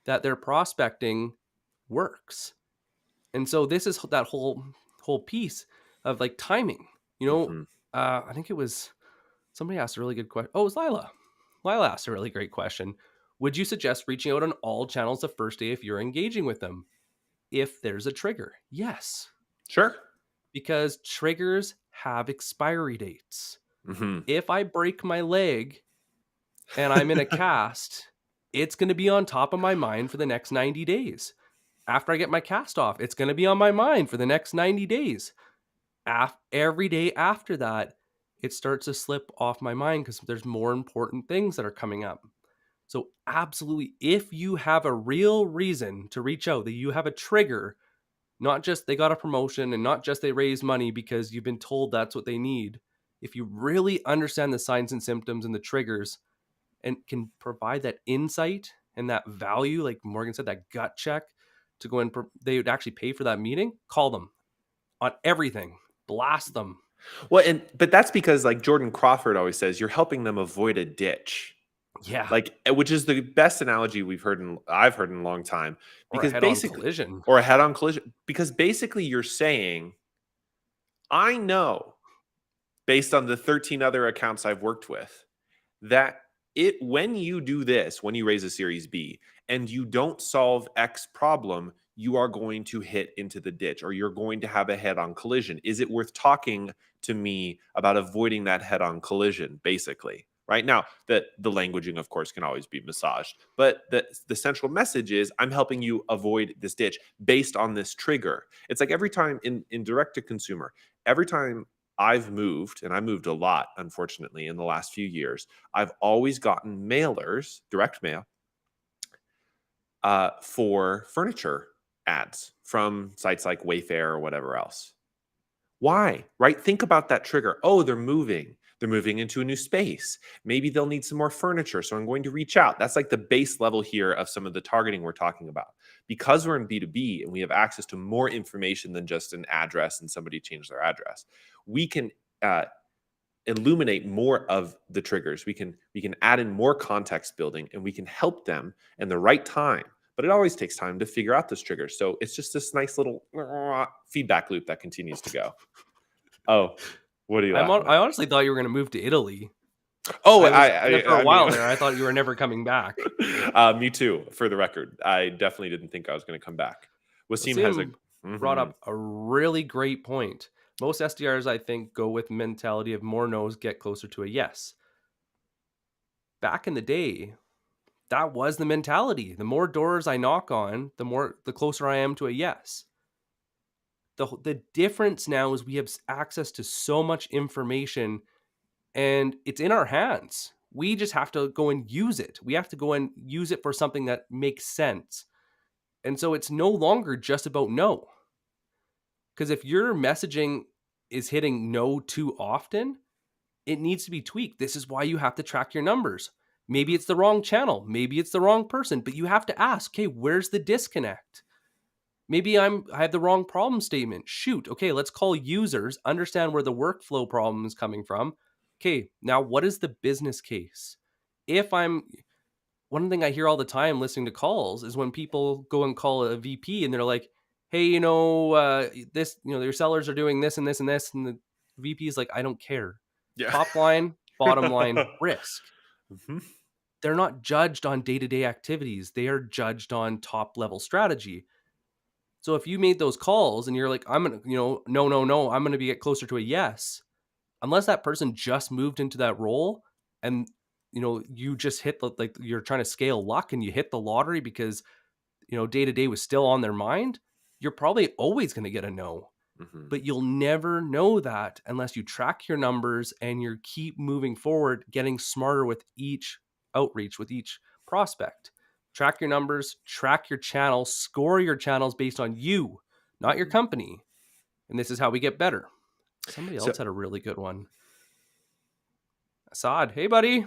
that their prospecting works. And so this is that whole piece of like timing. You know, Mhm. I think it was somebody asked a really good question. Oh, it was Lila. Lila asked a really great question. Would you suggest reaching out on all channels the first day if you're engaging with them? If there's a trigger, yes, Sure. because triggers have expiry dates. Mhm. If I break my leg and I'm in a cast, it's going to be on top of my mind for the next 90 days. After I get my cast off, it's going to be on my mind for the next 90 days. Every day after that, it starts to slip off my mind because there's more important things that are coming up. So, absolutely, if you have a real reason to reach out, that you have a trigger, not just they got a promotion and not just they raised money because you've been told that's what they need. If you really understand the signs and symptoms and the triggers and can provide that insight and that value, like Morgan said, that gut check to go and they would actually pay for that meeting, call them on everything, blast them. Well, but that's because, like Jordan Crawford always says, you're helping them avoid a ditch. Yeah. Like, which is the best analogy I've heard in a long time, Or a because head on basically, collision. or a head-on collision, because basically you're saying, I know, based on the 13 other accounts I've worked with, that when you do this, when you raise a series B and you don't solve X problem, you are going to hit into the ditch, or you're going to have a head-on collision. Is it worth talking to me about avoiding that head-on collision, basically? Right now, that the languaging, of course, can always be massaged, but the central message is, I'm helping you avoid this ditch based on this trigger. It's like every time in direct to consumer, every time I've moved, and I moved a lot, unfortunately, in the last few years, I've always gotten mailers, direct mail, for furniture ads from sites like Wayfair or whatever else. Why? Right? Think about that trigger. Oh, they're moving. They're moving into a new space. Maybe they'll need some more furniture. So I'm going to reach out. That's like the base level here of some of the targeting we're talking about. Because we're in B2B and we have access to more information than just an address and somebody changed their address, we can uh, illuminate more of the triggers. We can add in more context building, and we can help them in the right time. But it always takes time to figure out those triggers. So it's just this nice little feedback loop that continues to go. Oh, what are you laughing I at? honestly thought you were going to move to Italy. Oh, For a I mean, while there, I thought you were never coming back. me too. For the record, I definitely didn't think I was going to come back. Wasim has a. Wasim brought Mhm. up a really great point. Most SDRs, I think, go with mentality of more no's get closer to a yes. Back in the day, that was the mentality. The more doors I knock on, the closer I am to a yes. The difference now is we have access to so much information, and it's in our hands. We just have to go and use it. We have to go and use it for something that makes sense. And so it's no longer just about no. Because if your messaging is hitting no too often, it needs to be tweaked. This is why you have to track your numbers. Maybe it's the wrong channel, maybe it's the wrong person, but you have to ask, okay, where's the disconnect? Maybe I have the wrong problem statement. Shoot, okay, let's call users, understand where the workflow problem is coming from. Okay, now what is the business case? If I'm One thing I hear all the time listening to calls is when people go and call a VP and they're like, "Hey, this, your sellers are doing this and this and this," and the VP is like, "I don't care. Yeah. Top line, bottom line, risk." Mhm. They're not judged on day-to-day activities. They are judged on top-level strategy. So if you made those calls and you're like, "I'm gonna, no, no, no, I'm gonna get closer to a yes," unless that person just moved into that role and you just hit the, like, you're trying to scale luck and you hit the lottery because day to day was still on their mind, you're probably always going to get a no. Mhm. But you'll never know that unless you track your numbers and you keep moving forward, getting smarter with each outreach, with each prospect. Track your numbers, track your channels, score your channels based on you, not your Mhm. company. And this is how we get better. Somebody So else had a really good one. Assad, hey buddy.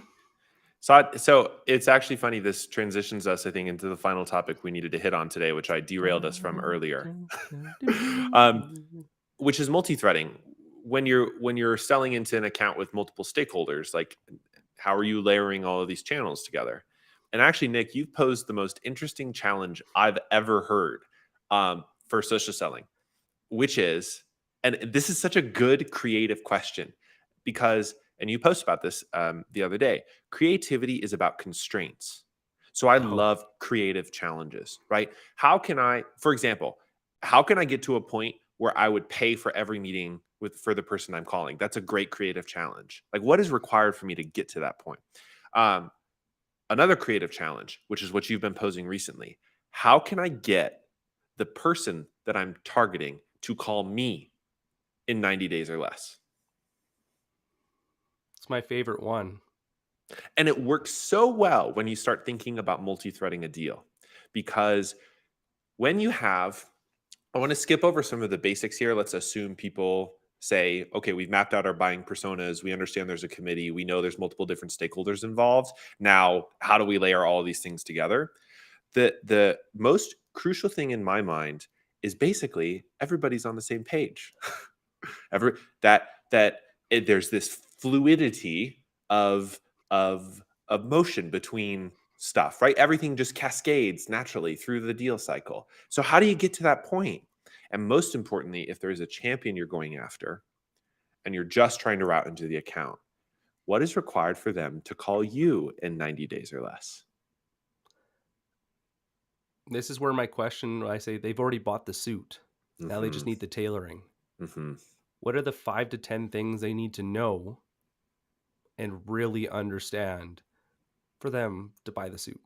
so it's actually funny. This transitions us, I think, into the final topic we needed to hit on today, which I derailed us from earlier, um, which is multi-threading. When you're selling into an account with multiple stakeholders, like how are you layering all of these channels together? And actually, Nick, you've posed the most interesting challenge I've ever heard for social selling, which is, and this is such a good creative question because, and you post about this the other day, creativity is about constraints. So I Oh, love creative challenges, right? How can I, for example, how can I get to a point where I would pay for every meeting for the person I'm calling? That's a great creative challenge. Like, what is required for me to get to that point? Um, Another creative challenge, which is what you've been posing recently. How can I get the person that I'm targeting to call me in 90 days or less? it's my favorite one. And it works so well when you start thinking about multi-threading a deal because when you have, I want to skip over some of the basics here. Let's assume people say, okay, we've mapped out our buying personas. We understand there's a committee. We know there's multiple different stakeholders involved. Now, how do we layer all of these things together? The most crucial thing in my mind is basically everybody's on the same page. Every that there's this fluidity of of of motion between stuff, right? Everything just cascades naturally through the deal cycle. So how do you get to that point? And most importantly, if there is a champion you're going after and you're just trying to route into the account, what is required for them to call you in 90 days or less? This is where my question, I say they've already bought the suit. Now they just Mhm. need the tailoring. Mhm. What are the 5 to 10 things they need to know and really understand for them to buy the suit?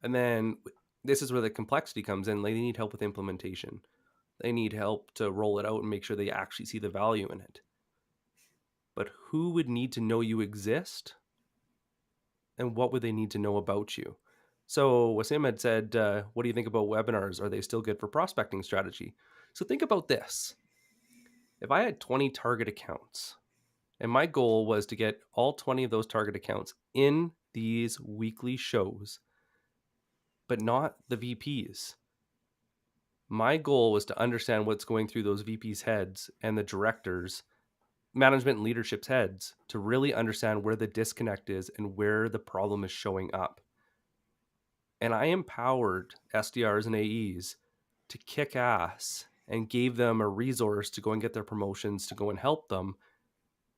And then this is where the complexity comes in. Like, they need help with implementation. They need help to roll it out and make sure they actually see the value in it. But who would need to know you exist, and what would they need to know about you? So Wasim had said, what do you think about webinars? Are they still good for prospecting strategy? So think about this. If I had 20 target accounts and my goal was to get all 20 of those target accounts in these weekly shows, but not the VPs. My goal was to understand what's going through those VPs' heads and the directors, management and leadership's heads, to really understand where the disconnect is and where the problem is showing up. And I empowered SDRs and AEs to kick ass and gave them a resource to go and get their promotions, to go and help them.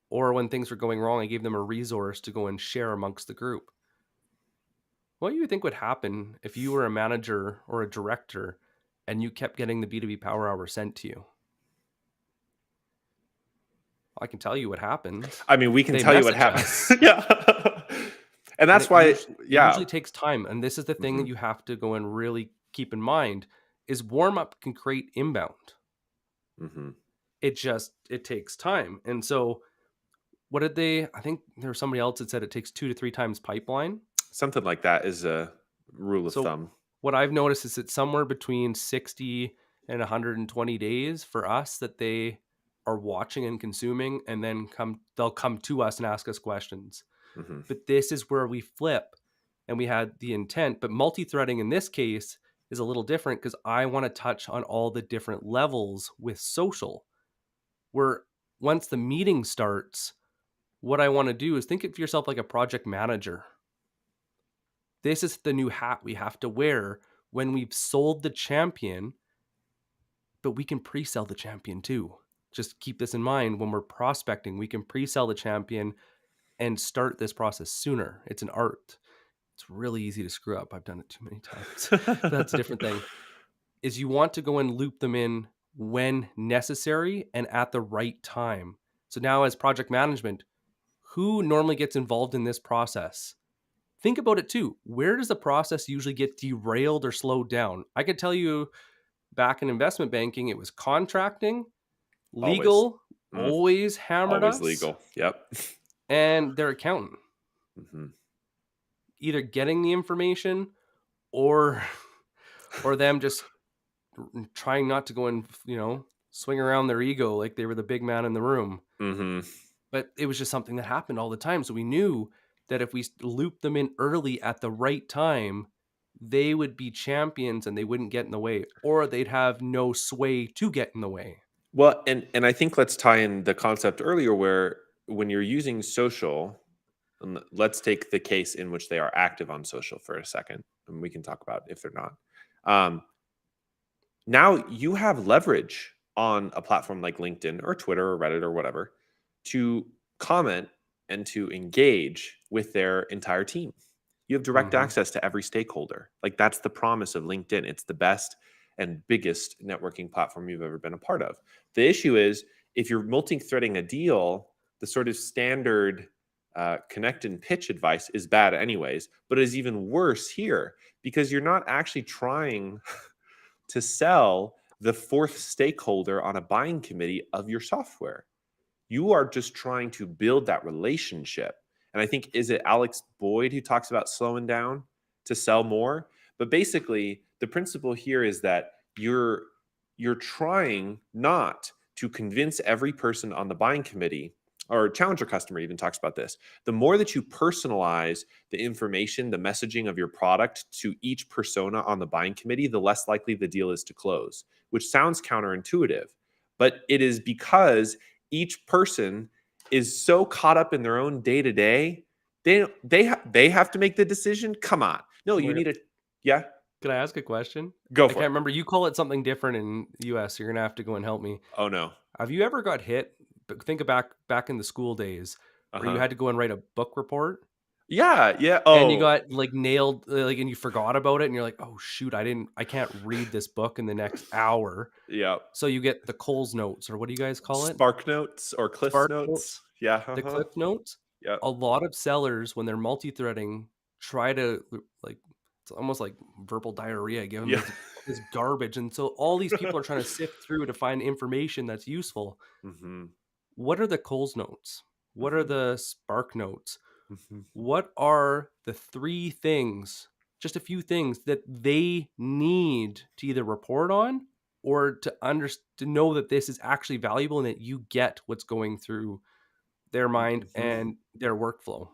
Or when things were going wrong, I gave them a resource to go and share amongst the group. What do you think would happen if you were a manager or a director and you kept getting the B2B Power Hour sent to you? I can tell you what happens. I mean, we can They tell you what message happens. us. Yeah. And And that's why, it yeah. usually takes time. And this is the thing that Mhm. you have to go and really keep in mind is warm up can create inbound. Mhm. It takes time. And so what did they, I think there was somebody else that said it takes 2 to 3 times pipeline. Something like that is a rule of So thumb. what I've noticed is it's somewhere between 60 and 120 days for us that they are watching and consuming, and then they'll come to us and ask us questions. Hmm. But this is where we flip, and we had the intent. But multi-threading in this case is a little different because I want to touch on all the different levels with social. Where once the meeting starts, what I want to do is think of yourself like a project manager. This is the new hat we have to wear when we've sold the champion, but we can pre-sell the champion too. Just keep this in mind when we're prospecting, we can pre-sell the champion and start this process sooner. It's an art. It's really easy to screw up. I've done it too many times. But that's a different thing. Is you want to go and loop them in when necessary and at the right time. So now as project management, who normally gets involved in this process? Think about it too. Where does the process usually get derailed or slowed down? I could tell you back in investment banking, it was contracting, Always. legal, Mm, always hammered always us, legal. Yep. and their accountant. Hmm. Either getting the information or or them just trying not to go and, swing around their ego like they were the big man in the room. Hmm. But it was just something that happened all the time. So we knew that if we looped them in early at the right time, they would be champions and they wouldn't get in the way, or they'd have no sway to get in the way. Well, and I think let's tie in the concept earlier where when you're using social, and let's take the case in which they are active on social for a second, and we can talk about if they're not. Um, Now you have leverage on a platform like LinkedIn or Twitter or Reddit or whatever to comment and to engage with their entire team. You have direct Mhm. access to every stakeholder. Like that's the promise of LinkedIn. It's the best and biggest networking platform you've ever been a part of. The issue is if you're multi-threading a deal, the sort of standard connect and pitch advice is bad anyways, but it is even worse here because you're not actually trying to sell the fourth stakeholder on a buying committee of your software. You are just trying to build that relationship. And I think, is it Alex Boyd who talks about slowing down to sell more? But basically, the principle here is that you're trying not to convince every person on the buying committee or challenger customer even talks about this. The more that you personalize the information, the messaging of your product to each persona on the buying committee, the less likely the deal is to close, which sounds counterintuitive. But it is because each person is so caught up in their own day to day. They have to make the decision. Come on, no, you Where need a yeah. Can I ask a question? Go I for can't it. remember. You call it something different in the US. You're gonna have to go and help me. Oh no. Have you ever got hit? But think of back in the school days Uh where you huh. had to go and write a book report Yeah. Yeah. and you Oh. got like nailed, like, and you forgot about it, and you're like, "Oh shoot, I can't read this book in the next hour." Yeah. So you get the Coles notes, or what do you guys call it? Spark notes or Cliff's Spark notes, notes. Yeah. Uh the huh. Cliff notes. Yep. A lot of sellers, when they're multi-threading, try to like it's almost like verbal diarrhea. Give them Yeah. this garbage, and so all these people are trying to sift through to find information that's useful. Hmm. What are the Coles notes? What are Hmm. the Spark notes? Hmm. What are the 3 things, just a few things that they need to either report on or to know that this is actually valuable and that you get what's going through their mind Hmm. and their workflow?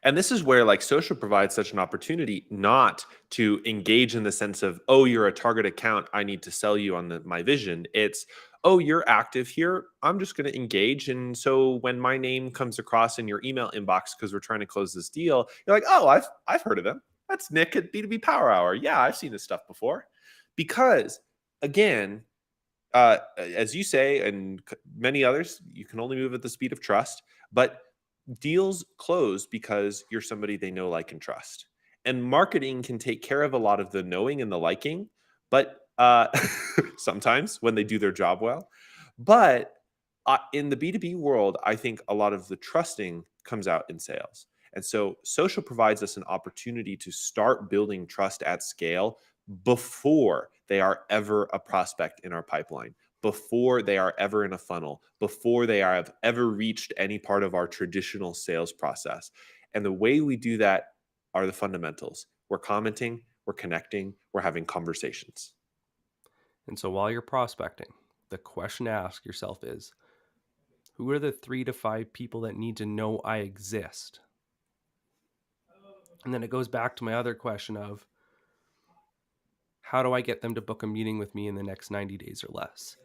And this is where like social provides such an opportunity not to engage in the sense of, oh, you're a target account. I need to sell you on my vision. It's, oh, you're active here. I'm just going to engage. And so when my name comes across in your email inbox because we're trying to close this deal, you're like, oh, I've heard of them. That's Nick at B2B Power Hour. Yeah, I've seen this stuff before. Because again, as you say, and many others, you can only move at the speed of trust. But deals close because you're somebody they know, like, and trust. And marketing can take care of a lot of the knowing and the liking, but sometimes when they do their job well. But in the B2B world, I think a lot of the trusting comes out in sales. And so social provides us an opportunity to start building trust at scale before they are ever a prospect in our pipeline, before they are ever in a funnel, before they have ever reached any part of our traditional sales process. And the way we do that are the fundamentals. We're commenting, we're connecting, we're having conversations. And so while you're prospecting, the question to ask yourself is, Who are the 3 to 5 people that need to know I exist? And then it goes back to my other question of, how do I get them to book a meeting with me in the next 90 days or less?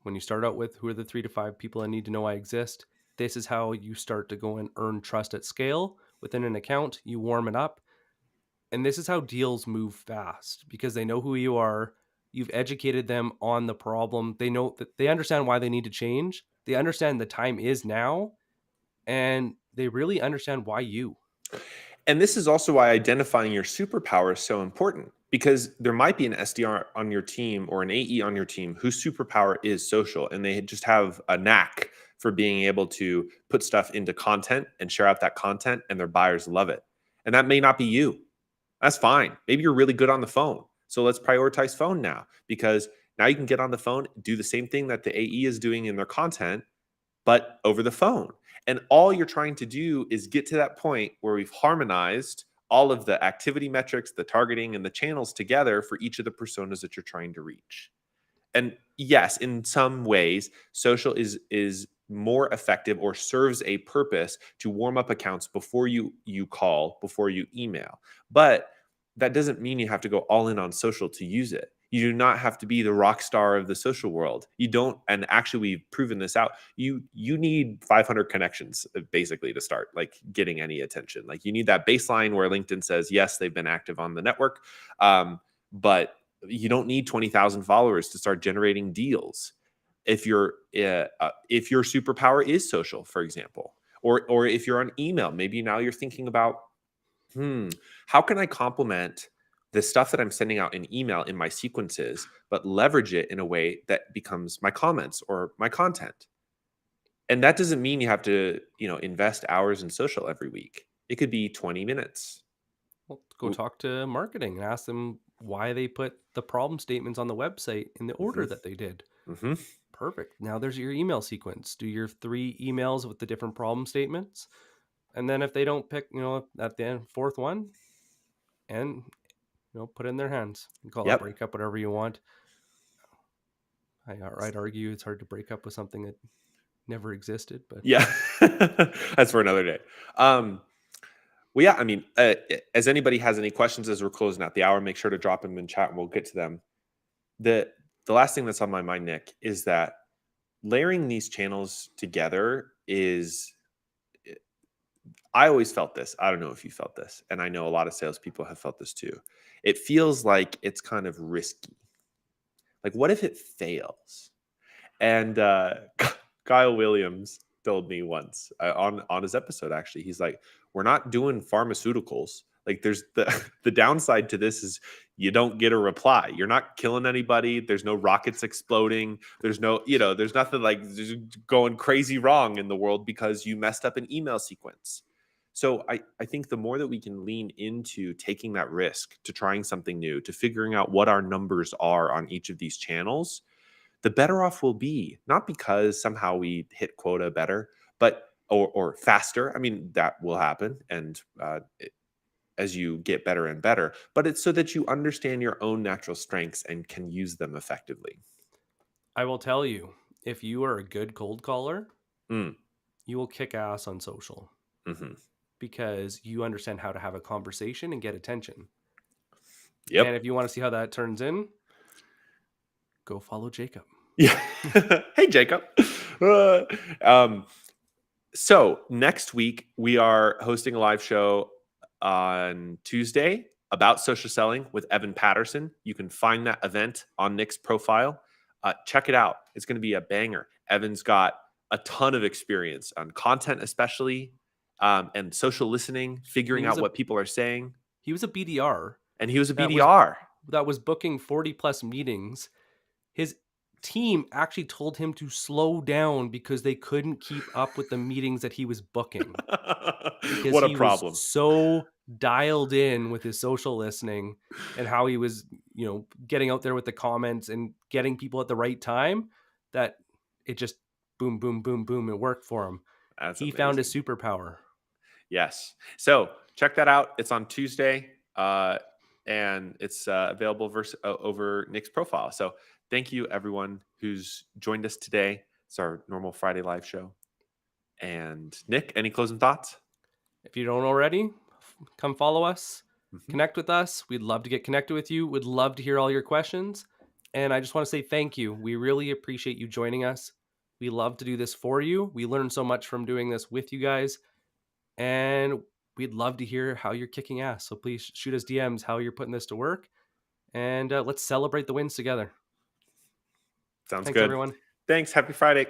When you start out with who are the 3 to 5 people that need to know I exist, this is how you start to go and earn trust at scale within an account. You warm it up. And this is how deals move fast because they know who you are. You've educated them on the problem. They know that they understand why they need to change. They understand the time is now, and they really understand why you. And this is also why identifying your superpower is so important, because there might be an SDR on your team or an AE on your team whose superpower is social, and they just have a knack for being able to put stuff into content and share out that content, and their buyers love it. And that may not be you. That's fine. Maybe you're really good on the phone. So let's prioritize phone now, because now you can get on the phone, do the same thing that the AE is doing in their content, but over the phone. And all you're trying to do is get to that point where we've harmonized all of the activity metrics, the targeting, and the channels together for each of the personas that you're trying to reach. And yes, in some ways, social is more effective or serves a purpose to warm up accounts before you call, before you email. But that doesn't mean you have to go all in on social to use it. You do not have to be the rock star of the social world. You don't, and actually we've proven this out. You need 500 connections basically to start like getting any attention. Like you need that baseline where LinkedIn says yes, they've been active on the network, but you don't need 20,000 followers to start generating deals. If your superpower is social, for example, or if you're on email, maybe now you're thinking about, how can I complement the stuff that I'm sending out in email in my sequences, but leverage it in a way that becomes my comments or my content? And that doesn't mean you have to, invest hours in social every week. It could be 20 minutes. Well, go talk to marketing and ask them why they put the problem statements on the website in the order Hmm. that they did. Hmm. Perfect. Now there's your email sequence. Do your 3 emails with the different problem statements. And then if they don't pick, at the end, fourth one, and put it in their hands. You call it Yep. breakup, whatever you want. I'd argue it's hard to break up with something that never existed, but Yeah. That's for another day. Well, yeah, I mean, as anybody has any questions as we're closing out the hour, make sure to drop them in chat and we'll get to them. The the last thing that's on my mind, Nick, is that layering these channels together is, I always felt this. I don't know if you felt this, and I know a lot of salespeople have felt this too. It feels like it's kind of risky. Like, what if it fails? And Kyle Williams told me once on his episode, actually, he's like, "We're not doing pharmaceuticals. Like, there's the downside to this is you don't get a reply. You're not killing anybody. There's no rockets exploding. There's no, there's nothing like going crazy wrong in the world because you messed up an email sequence." So I think the more that we can lean into taking that risk, to trying something new, to figuring out what our numbers are on each of these channels, the better off we'll be. Not because somehow we hit quota better, but or faster. I mean, that will happen, and as you get better and better. But it's so that you understand your own natural strengths and can use them effectively. I will tell you, if you are a good cold caller, Mm, you will kick ass on social hmm. because you understand how to have a conversation and get attention. And Yep. if you want to see how that turns in, go follow Jacob. Yeah. Hey, Jacob. Uh, um, So next week we are hosting a live show on Tuesday about social selling with Evan Patterson. You can find that event on Nick's profile. Check it out. It's going to be a banger. Evan's got a ton of experience on content, especially, and social listening, And figuring out what people are saying. he was a BDR And he was a that was BDR. that was booking 40 plus meetings. His team actually told him to slow down because they couldn't keep up with the meetings that he was booking because What a he was problem. so dialed in with his social listening and how he was, getting out there with the comments and getting people at the right time that it just boom, boom, boom, boom. It worked for him. That's He found his amazing. superpower. Yes. So check that out. It's on Tuesday. and it's available over Nick's profile. So thank you, everyone who's joined us today. It's our normal Friday live show. And Nick, any closing thoughts? If you don't already, come follow us, Mhm. connect with us. We'd love to get connected with you. We'd love to hear all your questions. And I just want to say thank you. We really appreciate you joining us. We love to do this for you. We learn so much from doing this with you guys. And we'd love to hear how you're kicking ass. So please shoot us DMs how you're putting this to work. And let's celebrate the wins together. Sounds Thanks, good. everyone. Thanks. Happy Friday.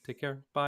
Take care. Bye.